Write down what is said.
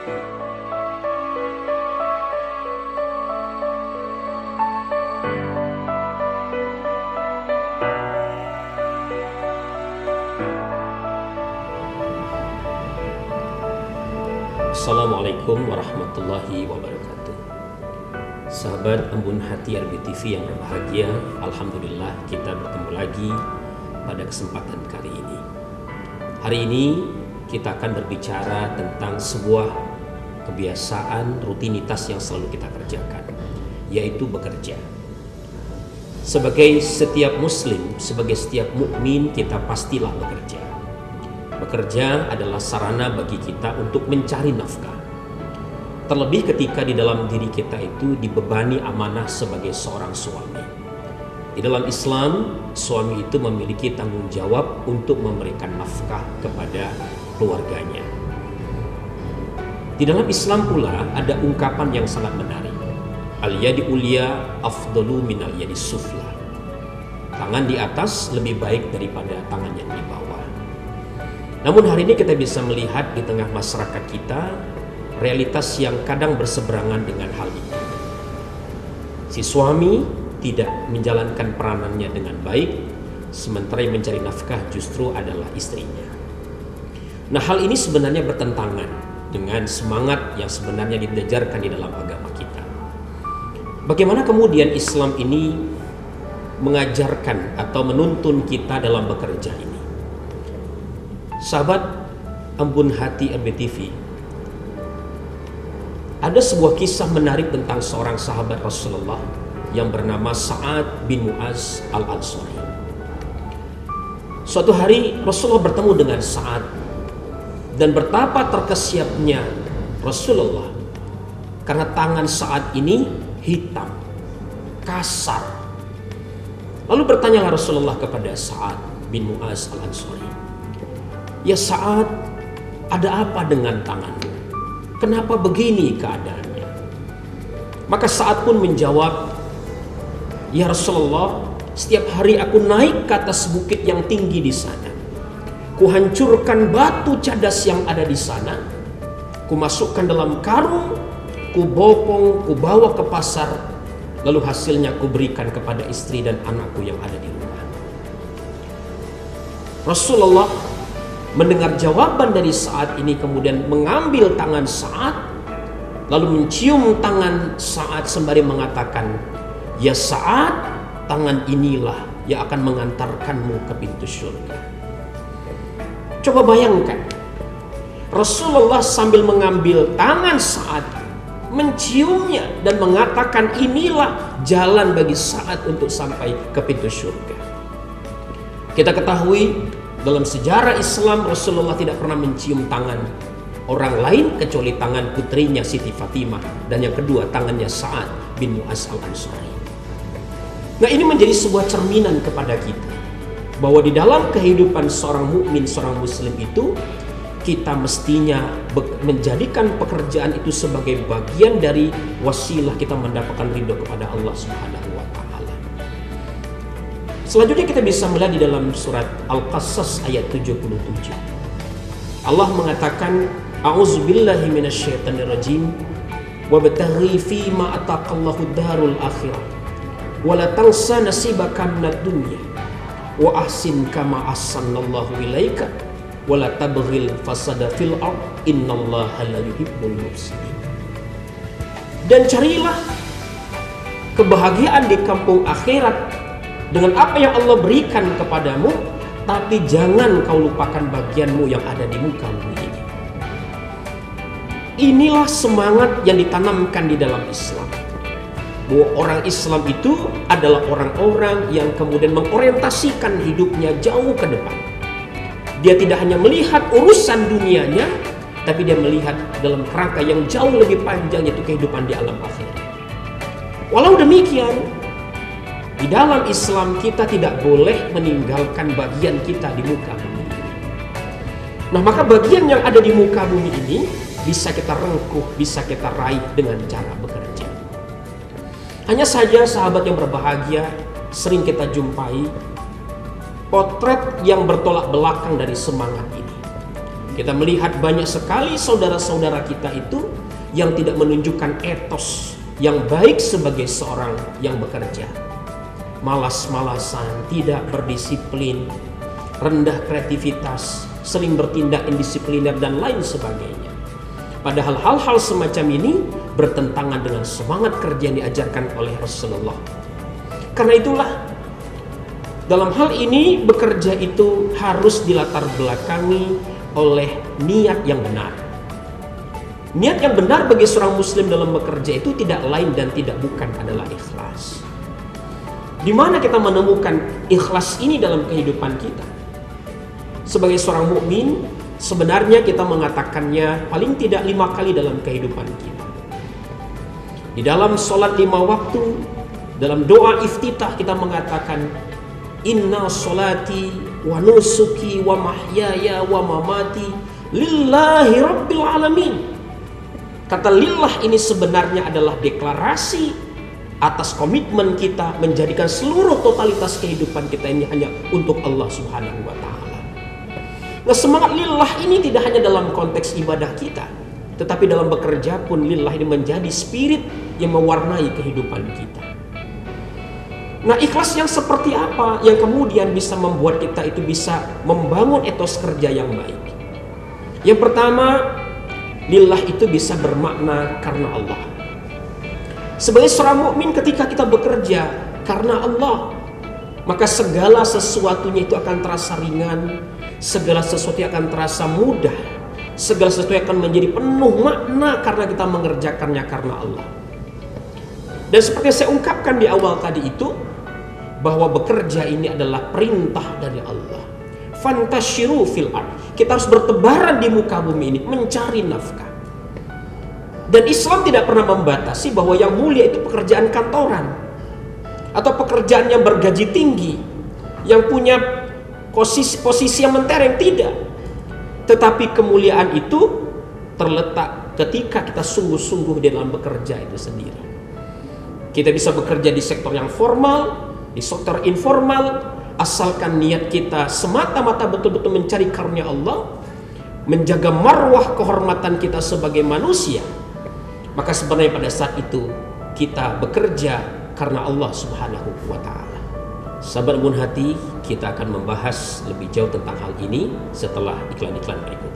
Assalamualaikum warahmatullahi wabarakatuh. Sahabat Embun Hati RBTV yang berbahagia, alhamdulillah kita bertemu lagi pada kesempatan kali ini. Hari ini kita akan berbicara tentang sebuah kebiasaan rutinitas yang selalu kita kerjakan, yaitu bekerja. Sebagai setiap muslim, sebagai setiap mukmin, kita pastilah bekerja. Bekerja adalah sarana bagi kita untuk mencari nafkah. Terlebih ketika di dalam diri kita itu dibebani amanah sebagai seorang suami. Di dalam Islam, suami itu memiliki tanggung jawab untuk memberikan nafkah kepada keluarganya. Di dalam Islam pula ada ungkapan yang sangat menarik. Al-yadi ulya afdalu minal yadi sufla. Tangan di atas lebih baik daripada tangan yang di bawah. Namun hari ini kita bisa melihat di tengah masyarakat kita realitas yang kadang berseberangan dengan hal ini. Si suami tidak menjalankan peranannya dengan baik, sementara yang mencari nafkah justru adalah istrinya. Nah, hal ini sebenarnya bertentangan dengan semangat yang sebenarnya diajarkan di dalam agama kita. Bagaimana kemudian Islam ini mengajarkan atau menuntun kita dalam bekerja ini? Sahabat Embun Hati RBTV, ada sebuah kisah menarik tentang seorang sahabat Rasulullah yang bernama Sa'ad bin Mu'az al-Ansari. Suatu hari Rasulullah bertemu dengan Sa'ad, dan betapa terkesiapnya Rasulullah karena tangan Sa'ad ini hitam, kasar. Lalu bertanyalah Rasulullah kepada Sa'ad bin Mu'az al-Ansari, "Ya Sa'ad, ada apa dengan tanganmu? Kenapa begini keadaannya?" Maka Sa'ad pun menjawab, "Ya Rasulullah, setiap hari aku naik ke atas bukit yang tinggi di sana. Kuhancurkan batu cadas yang ada di sana. Kumasukkan dalam karung, kubopong, kubawa ke pasar. Lalu hasilnya kuberikan kepada istri dan anakku yang ada di rumah." Rasulullah mendengar jawaban dari Sa'ad ini, kemudian mengambil tangan Sa'ad, lalu mencium tangan Sa'ad sembari mengatakan, "Ya Sa'ad, tangan inilah yang akan mengantarkanmu ke pintu surga." Coba bayangkan, Rasulullah sambil mengambil tangan Sa'ad, menciumnya dan mengatakan inilah jalan bagi Sa'ad untuk sampai ke pintu surga. Kita ketahui dalam sejarah Islam, Rasulullah tidak pernah mencium tangan orang lain kecuali tangan putrinya Siti Fatimah, dan yang kedua tangannya Sa'ad bin Mu'az al-Ansari. Nah, ini menjadi sebuah cerminan kepada kita bahwa di dalam kehidupan seorang mukmin, seorang muslim itu, kita mestinya menjadikan pekerjaan itu sebagai bagian dari wasilah kita mendapatkan ridho kepada Allah Subhanahu wa Ta'ala. Selanjutnya kita bisa melihat di dalam surat Al-Qasas ayat 77. Allah mengatakan, "A'udzubillahi minasyaitonirrajim, wabtaghi fima ataqallahu darul akhirah, wa la tansa nasibaka minad dunya, wa ahsin kama ahsanallahu ilaika, wa la tabghil fasada fil ard, innallaha la yuhibbul mufsidin." Dan carilah kebahagiaan di kampung akhirat dengan apa yang Allah berikan kepadamu, tapi jangan kau lupakan bagianmu yang ada di muka bumi ini. Inilah semangat yang ditanamkan di dalam Islam, bahwa orang Islam itu adalah orang-orang yang kemudian mengorientasikan hidupnya jauh ke depan. Dia tidak hanya melihat urusan dunianya, tapi dia melihat dalam kerangka yang jauh lebih panjang, yaitu kehidupan di alam akhirat. Walau demikian, di dalam Islam kita tidak boleh meninggalkan bagian kita di muka bumi ini. Nah, maka bagian yang ada di muka bumi ini bisa kita rengkuh, bisa kita raih dengan cara bekerja. Hanya saja sahabat yang berbahagia, sering kita jumpai potret yang bertolak belakang dari semangat ini. Kita melihat banyak sekali saudara-saudara kita itu yang tidak menunjukkan etos yang baik sebagai seorang yang bekerja. Malas-malasan, tidak berdisiplin, rendah kreativitas, sering bertindak indisipliner dan lain sebagainya. Padahal hal-hal semacam ini bertentangan dengan semangat kerja yang diajarkan oleh Rasulullah. Karena itulah dalam hal ini bekerja itu harus dilatar belakangi oleh niat yang benar. Niat yang benar bagi seorang muslim dalam bekerja itu tidak lain dan tidak bukan adalah ikhlas. Di mana kita menemukan ikhlas ini dalam kehidupan kita? Sebagai seorang mukmin, sebenarnya kita mengatakannya paling tidak 5 kali dalam kehidupan kita. Di dalam sholat 5 waktu, dalam doa iftitah kita mengatakan, Inna sholati wa nusuki wa mahyaya wa mamati lillahi rabbil alamin. Kata lillah ini sebenarnya adalah deklarasi atas komitmen kita menjadikan seluruh totalitas kehidupan kita ini hanya untuk Allah Subhanahu wa ta'ala. Nah, semangat lillah ini tidak hanya dalam konteks ibadah kita, tetapi dalam bekerja pun lillah ini menjadi spirit yang mewarnai kehidupan kita. Nah, ikhlas yang seperti apa yang kemudian bisa membuat kita itu bisa membangun etos kerja yang baik? Yang pertama, lillah itu bisa bermakna karena Allah. Sebagai seorang mukmin, ketika kita bekerja karena Allah, maka segala sesuatunya itu akan terasa ringan, segala sesuatu akan terasa mudah, segala sesuatu akan menjadi penuh makna karena kita mengerjakannya karena Allah. Dan seperti yang saya ungkapkan di awal tadi itu, bahwa bekerja ini adalah perintah dari Allah. Fantashiru fil ard. Kita harus bertebaran di muka bumi ini mencari nafkah. Dan Islam tidak pernah membatasi bahwa yang mulia itu pekerjaan kantoran atau pekerjaan yang bergaji tinggi, yang punya posisi yang mentereng, tidak. Tetapi kemuliaan itu terletak ketika kita sungguh-sungguh dalam bekerja itu sendiri. Kita bisa bekerja di sektor yang formal, di sektor informal, asalkan niat kita semata-mata betul-betul mencari karunia Allah, menjaga marwah kehormatan kita sebagai manusia, maka sebenarnya pada saat itu kita bekerja karena Allah Subhanahu wa ta'ala. Sahabat Buon Hati, kita akan membahas lebih jauh tentang hal ini setelah iklan-iklan berikut.